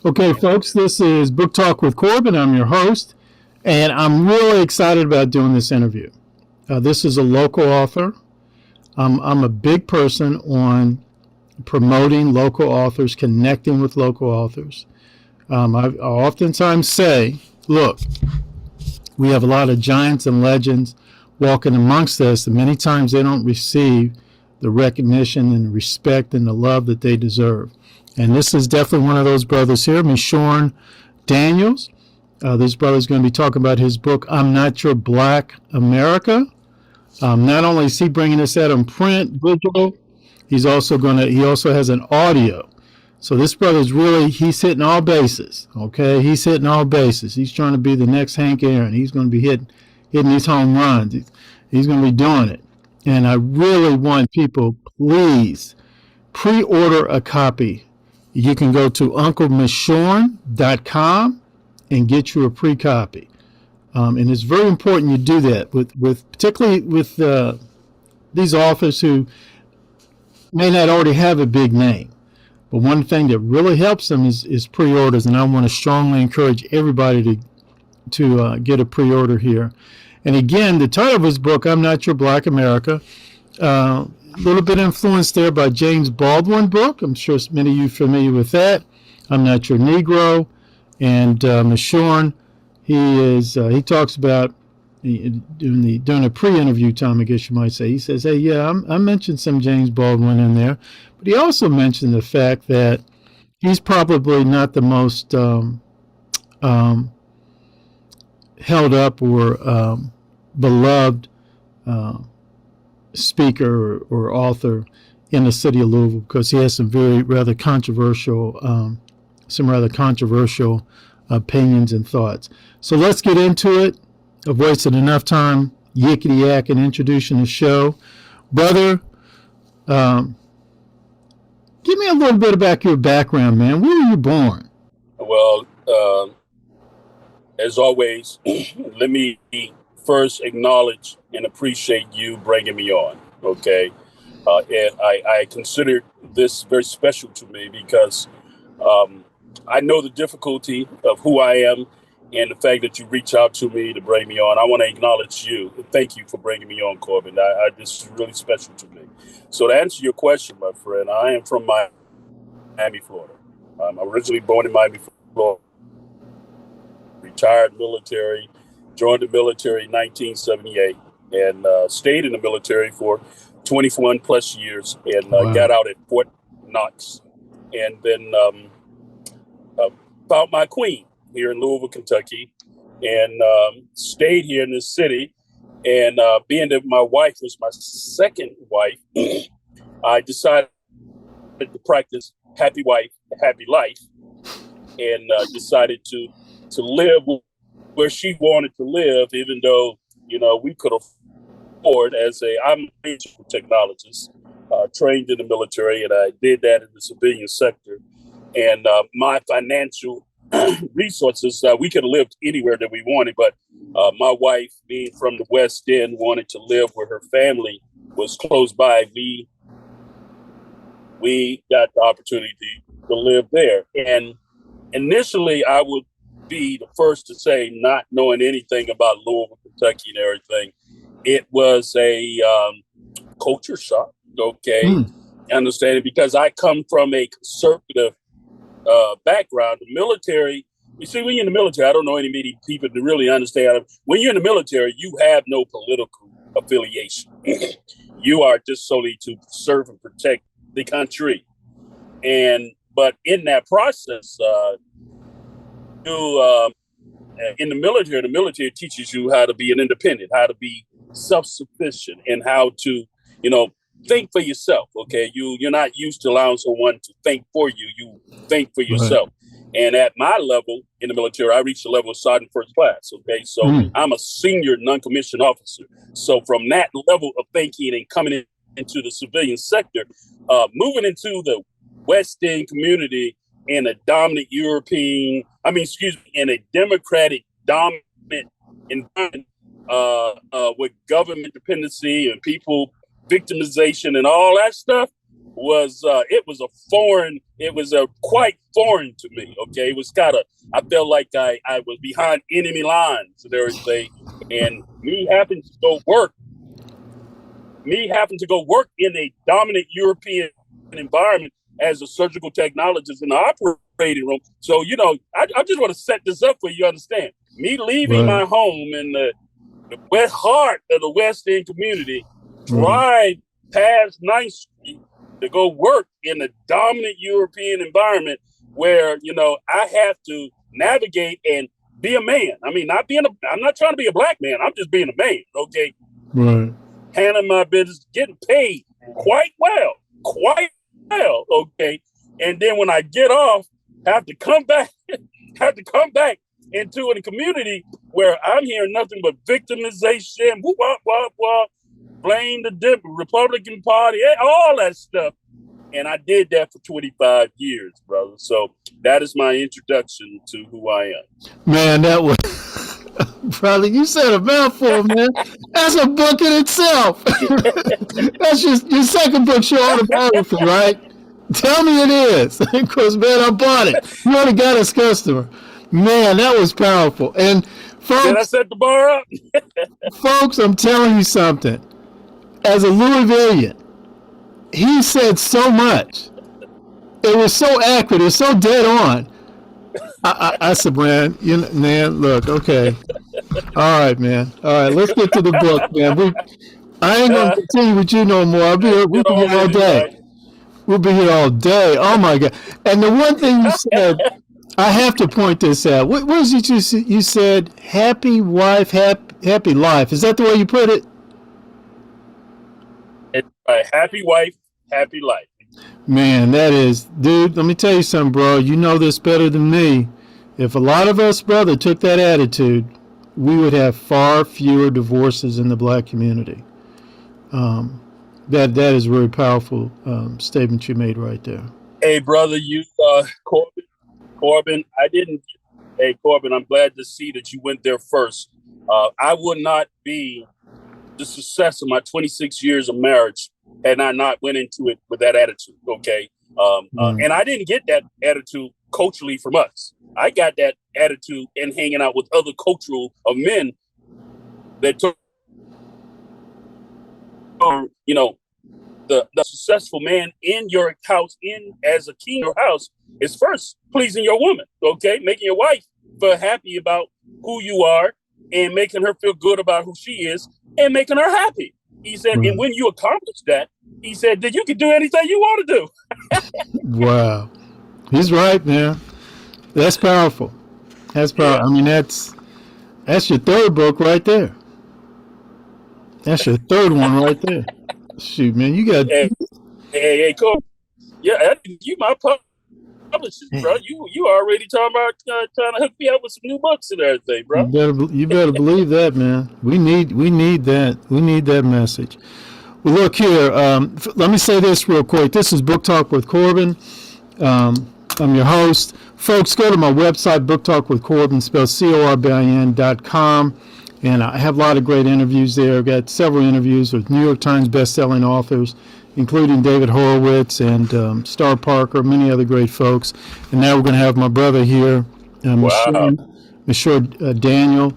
Okay, folks, this is Book Talk with Corbin. I'm your host, and I'm really excited about doing this interview. This is a local author. I'm a big person on promoting local authors, connecting with local authors. I oftentimes say, look, we have a lot of giants and legends walking amongst us, and many times they don't receive the recognition and the respect and the love that they deserve. And this is definitely one of those brothers here, Meshorn Daniels. This brother's going to be talking about his book, I'm Not Your Black America. Not only is he bringing this out in print, digital, he also has an audio. So this brother's he's hitting all bases, okay? He's hitting all bases. He's trying to be the next Hank Aaron. He's going to be hitting these home runs. He's going to be doing it. And I really want people, please, pre-order a copy. You can go to unclemeshorn.com and get you a pre-copy. And it's very important you do that, particularly with these authors who may not already have a big name. But one thing that really helps them is pre-orders, and I want to strongly encourage everybody to get a pre-order here. And again, the title of his book, I'm Not Your Black America, a little bit influenced there by James Baldwin book. I'm sure many of you are familiar with that. I'm Not Your Negro. And Meshorn, he talks about during a pre-interview time, I guess you might say. He says, hey, yeah, I mentioned some James Baldwin in there. But he also mentioned the fact that he's probably not the most held up or beloved speaker or author in the city of Louisville, because he has some rather controversial opinions and thoughts. So let's get into it. I've wasted enough time yickety-yak and introducing the show. Brother, give me a little bit about your background, man. Where were you born? Well, as always, let me first acknowledge and appreciate you bringing me on, okay? And I consider this very special to me because I know the difficulty of who I am and the fact that you reach out to me to bring me on. I want to acknowledge you. Thank you for bringing me on, Corbin. This is really special to me. So to answer your question, my friend, I am from Miami, Florida. I'm originally born in Miami, Florida. Retired military, joined the military in 1978, and stayed in the military for 21 plus years, and got out at Fort Knox, and then found my queen here in Louisville, Kentucky, and stayed here in this city. And being that my wife was my second wife, I decided to practice happy wife, happy life, and decided to live where she wanted to live, even though, we could afford I'm a technologist, trained in the military, and I did that in the civilian sector. And my financial resources, we could have lived anywhere that we wanted, but my wife, being from the West End, wanted to live where her family was close by. We got the opportunity to live there. And initially, I would be the first to say, not knowing anything about Louisville, Kentucky and everything, it was a culture shock, okay? Understanding, because I come from a conservative background. The military, you see, when you're in the military, I don't know any people to really understand. When you're in the military, you have no political affiliation. You are just solely to serve and protect the country. But in that process, in the military teaches you how to be an independent, how to be self-sufficient, and how to, think for yourself. Okay, you're not used to allowing someone to think for you. You think for yourself. Right. And at my level in the military, I reached the level of sergeant first class. Okay, so I'm a senior non-commissioned officer. So from that level of thinking and coming into the civilian sector, moving into the West End community in a dominant in a democratic dominant environment with government dependency and people victimization and all that stuff, it was quite foreign to me. Okay, it was I felt like I was behind enemy lines and everything, and me having to go work in a dominant European environment as a surgical technologist in the operating room. So, I just want to set this up for you to understand. Me leaving my home in the west heart of the West End community, drive past 9th Street to go work in a dominant European environment where, I have to navigate and be a man. I mean, I'm not trying to be a black man. I'm just being a man. Okay. Right. Handling my business, getting paid quite well. Okay. And then when I get off, have to come back into a community where I'm hearing nothing but victimization, whoop, whoop, whoop, whoop, blame the Republican Party, all that stuff. And I did that for 25 years, brother. So that is my introduction to who I am. Man, that was, brother, you said a mouthful, man. That's a book in itself. That's your second book's your autobiography, right? Tell me it is. Because, man, I bought it. You already got us customer. Man, that was powerful. And folks, did I set the bar up? Folks, I'm telling you something. As a Louisvillian, he said so much. It was so accurate. It was so dead on. I said, man, look, okay. All right, man. All right, let's get to the book, man. I ain't going to continue with you no more. We'll be here all day. Right? We'll be here all day. Oh, my God. And the one thing you said, I have to point this out. What was it you said? Happy wife, happy life. Is that the way you put it? It's happy wife, happy life. Man, that is, dude, let me tell you something, bro. You know this better than me. If a lot of us, brother, took that attitude, we would have far fewer divorces in the black community. That is a very powerful statement you made right there. Hey, brother, Corbin, Corbin, I'm glad to see that you went there first. I would not be the success of my 26 years of marriage had I not went into it with that attitude, okay? And I didn't get that attitude culturally from us. I got that attitude in hanging out with other cultural men that took, the successful man in your house, as a king of your house, is first pleasing your woman, okay? Making your wife feel happy about who you are and making her feel good about who she is and making her happy. He said, and when you accomplish that, he said that you can do anything you want to do. Wow. He's right, man. That's powerful. That's powerful. Yeah. I mean, that's your third book right there. That's your third one right there. Shoot, man, you got. Hey, cool. Yeah, you my publishers, bro. You already talking about trying to hook me up with some new books and everything, bro. You better believe that, man. We need that. We need that message. Well, look here. Let me say this real quick. This is Book Talk with Corbin. I'm your host. Folks, go to my website, Book Talk with Corbin, spelled CORBIN.com. And I have a lot of great interviews there. I've got several interviews with New York Times best-selling authors, including David Horowitz and Star Parker, many other great folks. And now we're going to have my brother here, Meshorn Daniel.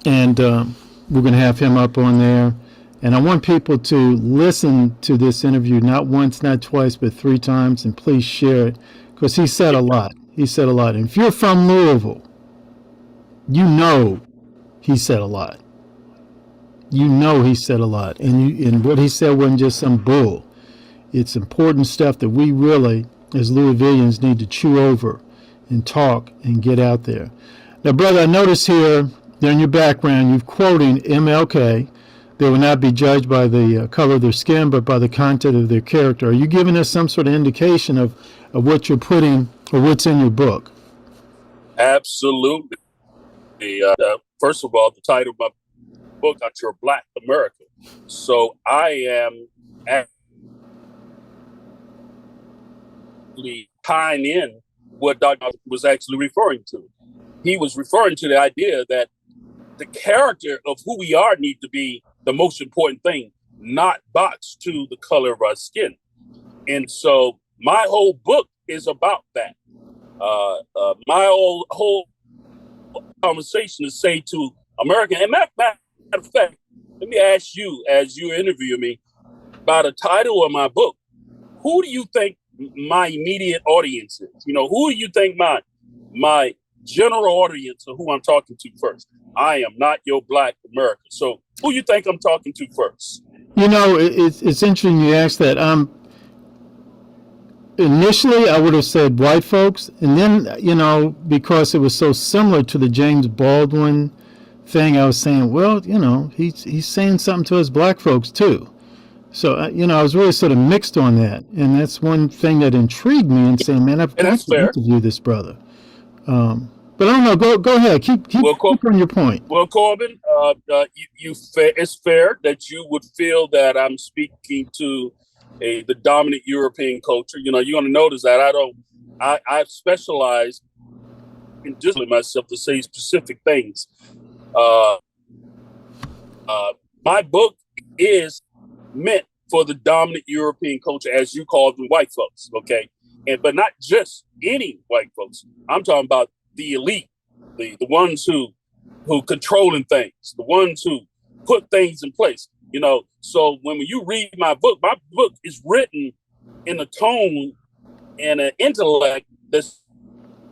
And we're going to have him up on there. And I want people to listen to this interview, not once, not twice, but 3 times. And please share it, because he said a lot. He said a lot. And if you're from Louisville, you know he said a lot. You know he said a lot. And what he said wasn't just some bull. It's important stuff that we really, as Louisvillians, need to chew over and talk and get out there. Now, brother, I notice here, in your background, you're quoting MLK. They will not be judged by the color of their skin, but by the content of their character. Are you giving us some sort of indication of what you're putting or what's in your book? Absolutely. First of all, the title of my book, Your Black America. So I am actually tying in what Dr. was actually referring to. He was referring to the idea that the character of who we are needs to be the most important thing not boxed to the color of our skin. And so my whole book is about that. My whole conversation is say to American, and matter of fact, let me ask you, as you interview me, by the title of my book, who do you think my immediate audience is? Who do you think my general audience of who I'm talking to first? I am not your Black American. So who you think I'm talking to first? It's interesting you asked that. Initially, I would have said white folks, and then, because it was so similar to the James Baldwin thing, I was saying, well, he's saying something to us black folks too. So, I was really sort of mixed on that, and that's one thing that intrigued me and saying, man, I've got to interview this brother. But I don't know. Go ahead. Keep on your point. Well, Corbin, it's fair that you would feel that I'm speaking to the dominant European culture. You're going to notice that I specialize in just myself to say specific things. My book is meant for the dominant European culture, as you call them, white folks. Okay, but not just any white folks. I'm talking about the elite, the ones who controlling things, the ones who put things in place. So when you read my book is written in a tone and an intellect that's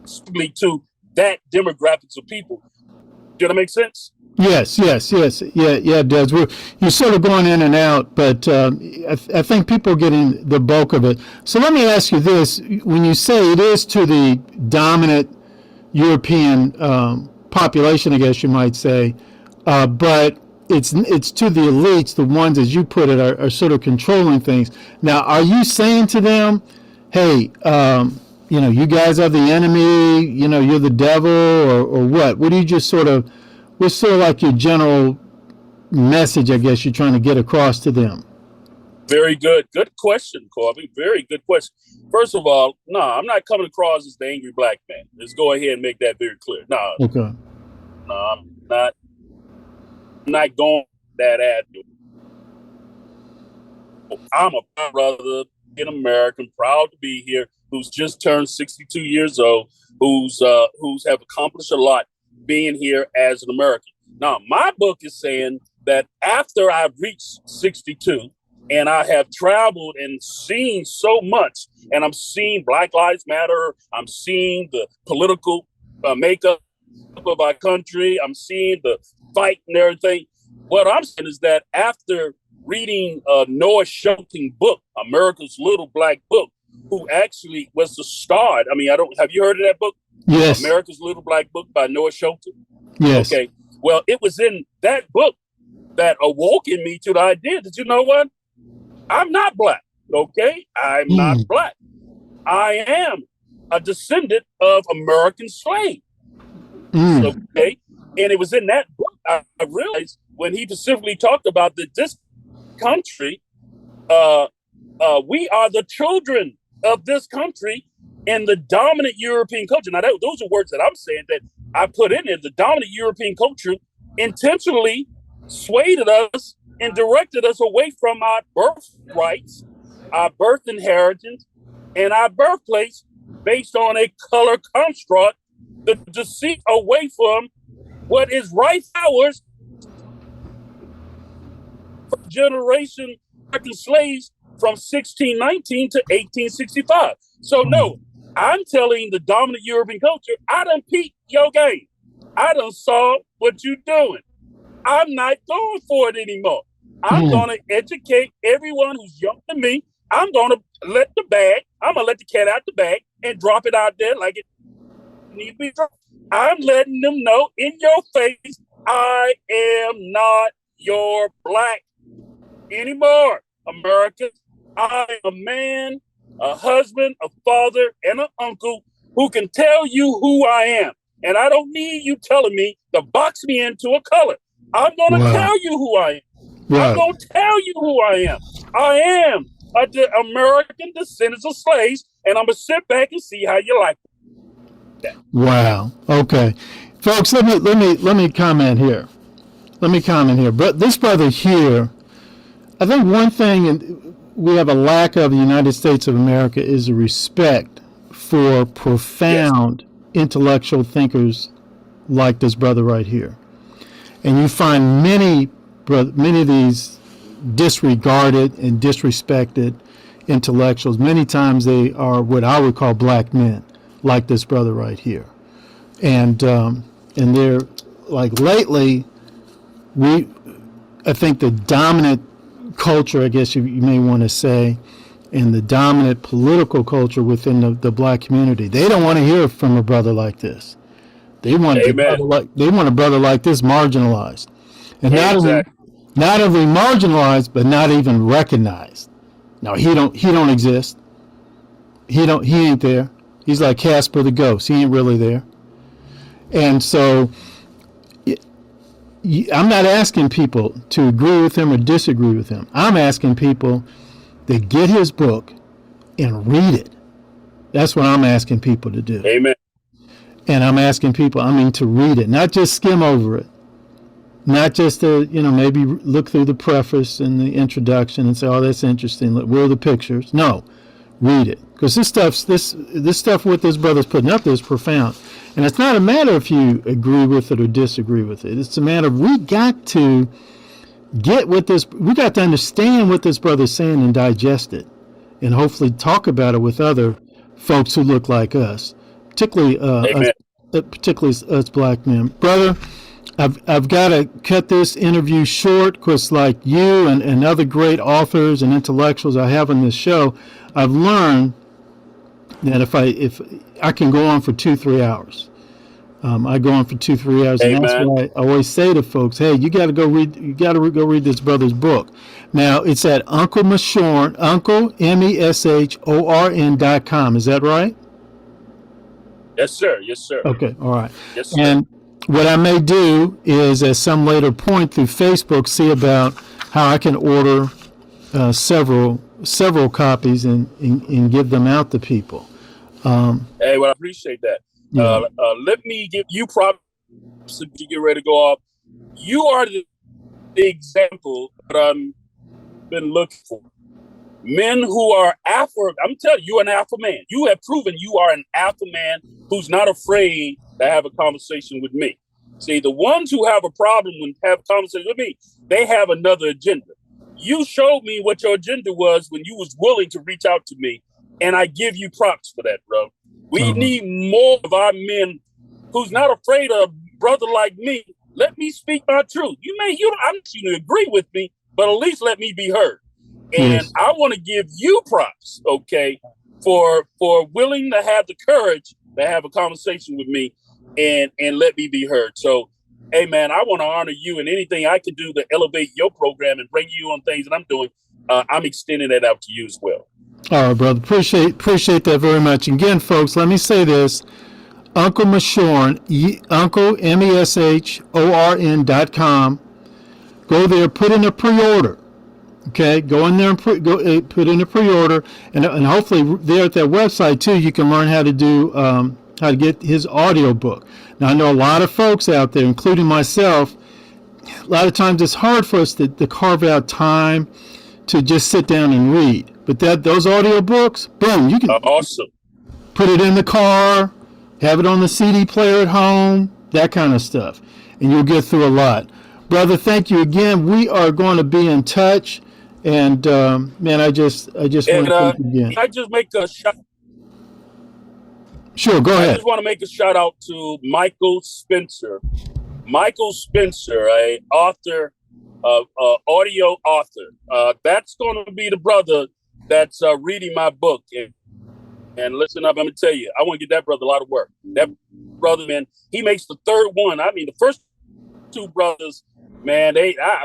specifically to that demographics of people. Does that make sense? Yes. Yeah, it does. You're sort of going in and out, but I think people are getting the bulk of it. So let me ask you this. When you say it is to the dominant European population, I guess you might say, but it's to the elites, the ones, as you put it, are sort of controlling things. Now, are you saying to them, hey, you guys are the enemy, you're the devil, or what? What do you just what's sort of like your general message, I guess, you're trying to get across to them? Very good. Good question, Corby. Very good question. First of all, no, I'm not coming across as the angry black man. Let's go ahead and make that very clear. No, okay. No, I'm not going that avenue. I'm a brother, an American, proud to be here, who's just turned 62 years old, who's have accomplished a lot being here as an American. Now, my book is saying that after I've reached 62 and I have traveled and seen so much, and I'm seeing Black Lives Matter, I'm seeing the political makeup of our country, I'm seeing the fight and everything. What I'm saying is that after reading Noah Shelton's book, America's Little Black Book, who actually was the start. I mean, have you heard of that book? Yes. America's Little Black Book by Noah Shelton? Yes. Okay. Well, it was in that book that awoke in me to the idea that, you know what? I'm not black. Okay. I'm not black. I am a descendant of American slaves. Okay. And it was in that book I realized when he specifically talked about that this country, we are the children of this country and the dominant European culture. Now, those are words that I'm saying that I put in there. The dominant European culture intentionally swayed us and directed us away from our birthrights, our birth inheritance, and our birthplace based on a color construct, the deceit away from what is right ours. Generation American slaves from 1619 to 1865. So no, I'm telling the dominant European culture, I done peeped your game. I done saw what you're doing. I'm not going for it anymore. I'm going to educate everyone who's younger than me. I'm going to let the cat out the bag and drop it out there like it needs to be dropped. I'm letting them know in your face, I am not your black anymore, America. I am a man, a husband, a father, and an uncle who can tell you who I am. And I don't need you telling me to box me into a color. I'm going to tell you who I am. I'm going to tell you who I am. I am the American descendants of slaves, and I'm going to sit back and see how you like that. Wow. Okay. Folks, let me comment here. But this brother here, I think one thing we have a lack of in the United States of America is a respect for profound intellectual thinkers like this brother right here. And you find many of these disregarded and disrespected intellectuals. Many times they are what I would call black men, like this brother right here. And they're like lately, I think the dominant culture, I guess you may want to say, and the dominant political culture within the black community, they don't want to hear from a brother like this. They want a brother like this marginalized, and not only marginalized, but not even recognized. No, he don't exist. He ain't there. He's like Casper the Ghost. He ain't really there. And so I'm not asking people to agree with him or disagree with him. I'm asking people to get his book and read it. That's what I'm asking people to do. Amen. And I'm asking people, to read it, not just skim over it, not just to, maybe look through the preface and the introduction and say, oh, that's interesting. Where are the pictures? No, read it. Because this stuff what this brother's putting up there is profound. And it's not a matter if you agree with it or disagree with it. It's a matter of we got to understand what this brother's saying and digest it. And hopefully talk about it with other folks who look like us, particularly us black men. Brother, I've got to cut this interview short because like you and other great authors and intellectuals I have on this show, I've learned that if I can go on for 2-3 hours. I go on for 2-3 hours, and that's why I always say to folks, "Hey, you got to go read this brother's book." Now it's at Uncle Meshorn, Uncle MESHORN.com. Is that right? Yes, sir. Yes, sir. Okay, all right. Yes, sir. And what I may do is, at some later point through Facebook, see about how I can order several copies and give them out to people. Hey, well, I appreciate that. Yeah. Let me give you props to get ready to go off. You are the example that I've been looking for. Men who are alpha. I'm telling you, you're an alpha man. You have proven you are an alpha man who's not afraid to have a conversation with me. See, the ones who have a problem when have a conversation with me, they have another agenda. You showed me what your agenda was when you was willing to reach out to me, and I give you props for that, bro. We need more of our men who's not afraid of a brother like me. Let me speak my truth. I'm not going to agree with me, but at least let me be heard. And I want to give you props, okay, for willing to have the courage to have a conversation with me and let me be heard. So, hey, man, I want to honor you, and anything I can do to elevate your program and bring you on things that I'm doing, I'm extending that out to you as well. All right, brother. Appreciate that very much. Again, folks, let me say this. Uncle Meshorn, Uncle MESHORN.com. Go there, put in a pre-order. Okay, go in there and put in a pre-order, and hopefully there at that website too, you can learn how to do how to get his audio book. Now I know a lot of folks out there, including myself. A lot of times it's hard for us to carve out time to just sit down and read. But those audio books, boom, you can awesome. Put it in the car, have it on the CD player at home, that kind of stuff, and you'll get through a lot. Brother, thank you again. We are going to be in touch, and man, I just want to thank you again. Can I just make a shout? Sure, go ahead. I just want to make a shout out to Michael Spencer. Michael Spencer, a author, audio author. That's going to be the brother that's reading my book. And listen up, I'm going to tell you, I want to get that brother a lot of work. That brother, man, he makes the third one. I mean, the first two brothers, man,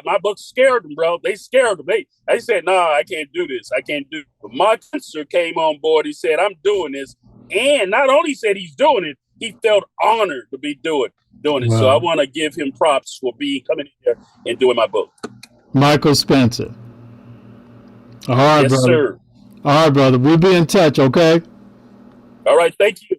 my book scared them, bro. They scared them. They said, nah, I can't do this. I can't do it. But Mark Spencer came on board. He said, I'm doing this. And not only said he's doing it, he felt honored to be doing it. Wow. So I want to give him props for coming in here and doing my book. Michael Spencer. All right, yes, brother. Sir. All right, brother. We'll be in touch, okay? All right. Thank you.